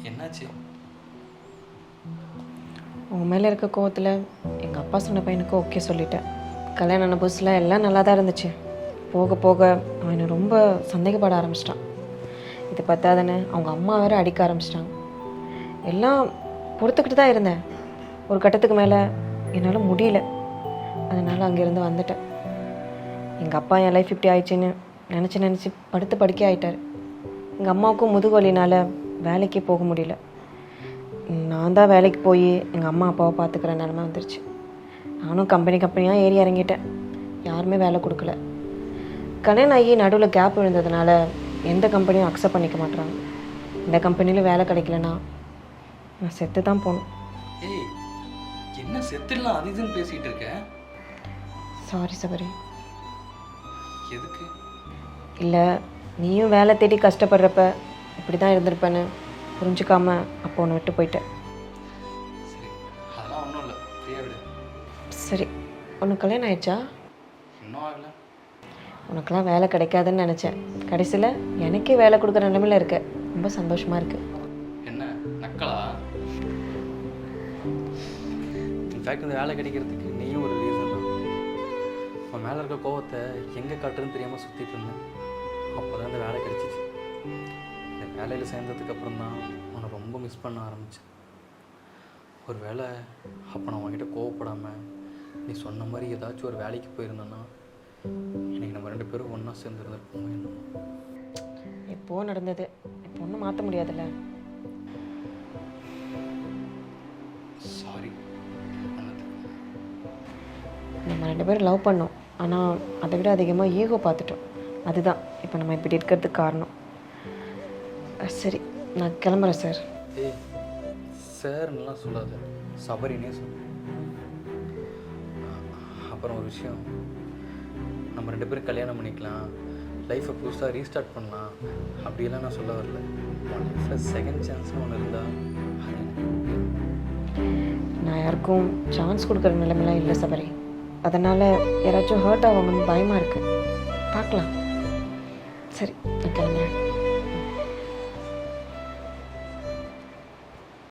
என்னாச்சு? உன் மேலே இருக்க கோவத்தில் எங்கள் அப்பா சொன்ன பையனுக்கு ஓகே சொல்லிட்டேன். கல்யாணம் ஆன புதுசில் எல்லாம் நல்லா தான் இருந்துச்சு. போக போக அவனை ரொம்ப சந்தேகப்பட ஆரம்பிச்சிட்டான். இது பத்தாதுன்னு அவங்க அம்மா வேறு அடிக்க ஆரம்பிச்சிட்டாங்க. எல்லாம் பொறுத்துக்கிட்டு தான் இருந்தேன். ஒரு கட்டத்துக்கு மேலே என்னால் முடியல. அதனால் அங்கேருந்து வந்துட்டேன். எங்கள் அப்பா என் லைஃப் இப்படி ஆயிடுச்சின்னு நினச்சி படுத்து படுக்கே ஆகிட்டார். எங்கள் அம்மாவுக்கும் முதுகு வலினால் வேலைக்கே போக முடியல. நான் தான் வேலைக்கு போய் எங்கள் அம்மா அப்பாவை பார்த்துக்கிற நிலமை வந்துருச்சு. நானும் கம்பெனியாக ஏறி இறங்கிட்டேன். யாருமே வேலை கொடுக்கல. கல்யாணம் ஆகி நடுவில் கேப் விழுந்ததுனால எந்த கம்பெனியும் அக்செப்ட் பண்ணிக்க மாட்டுறாங்க. இந்த கம்பெனியில் வேலை கிடைக்கலன்னா நான் செத்து தான் போகணும். ஏய், என்ன செத்துடலாம் அது இதுன்னு பேசிகிட்டு இருக்க? சாரி சபரி. எதுக்கு? இல்லை, நீயும் வேலை தேடி கஷ்டப்படுறப்ப இப்படி தான் இருந்திருப்பேன்னு புரிஞ்சுக்காம அப்போ ஒன்று விட்டு போயிட்டேன். சரி, அதெல்லாம் ஒன்றும் இல்லை, ஃப்ரீயாக விடு. சரி, உனக்கு கல்யாணம் ஆயிடுச்சா? இன்னும் ஆகலை. உனக்கெல்லாம் வேலை கிடைக்காதுன்னு நினச்சேன். கடைசியில் எனக்கே வேலை கொடுக்குற நிலைமையில் இருக்க. ரொம்ப சந்தோஷமாக இருக்குது. என்ன நக்கலா? இன்ஃபேக்ட் இந்த வேலை கிடைக்கிறதுக்கு நீயும் ஒரு ரீசன் தான். உன் மேலே இருக்க கோவத்தை எங்கே காட்டுறதுன்னு தெரியாமல் சுற்றிட்டு இருந்தேன். அப்போ தான் இந்த வேலை கிடைச்சிச்சு. இந்த வேலையில் சேர்ந்ததுக்கப்புறம் தான் உன்னை ரொம்ப மிஸ் பண்ண ஆரம்பித்தேன். ஒரு வேளை அப்போ நான் உன்கிட்ட கோவப்படாமல் நீ சொன்ன மாதிரி ஏதாச்சும் ஒரு வேலைக்கு போயிருந்தேன்னா இன்னைக்கு நம்ம 2 பேரும் ஒன்றா சேர்ந்துருந்துருப்போம். என்னமோ இப்போது நடந்தது இப்போ ஒன்றும் மாற்ற முடியாதுல்ல. சாரி. நம்ம 2 பேரும் லவ் பண்ணோம். ஆனால் அதை விட அதிகமாக ஈகோ பார்த்துட்டோம். அதுதான் இப்போ நம்ம இப்படி இருக்கிறதுக்கு காரணம். சரி, நான் கிளம்புறேன் சார். ஏய், சார்லாம் சொல்லாத, சபரினே சொல்லு. அப்புறம் ஒரு விஷயம், நம்ம 2 பேரும் கல்யாணம் பண்ணிக்கலாம், லைஃப்பை புதுசாக ரீஸ்டார்ட் பண்ணலாம் அப்படியெல்லாம் நான் சொல்ல வரல. லைஃப்பில் செகண்ட் சான்ஸ்னு ஒன்று இருந்தால் அது எனக்கு நான் யாருக்கும் சான்ஸ் கொடுக்குற நிலைமைலாம் இல்லை சபரி. அதனால் யாராச்சும் ஹர்ட் ஆவாங்கன்னு பயமாக இருக்குது. பார்க்கலாம். சரி, நான் கிளம்புறேன்.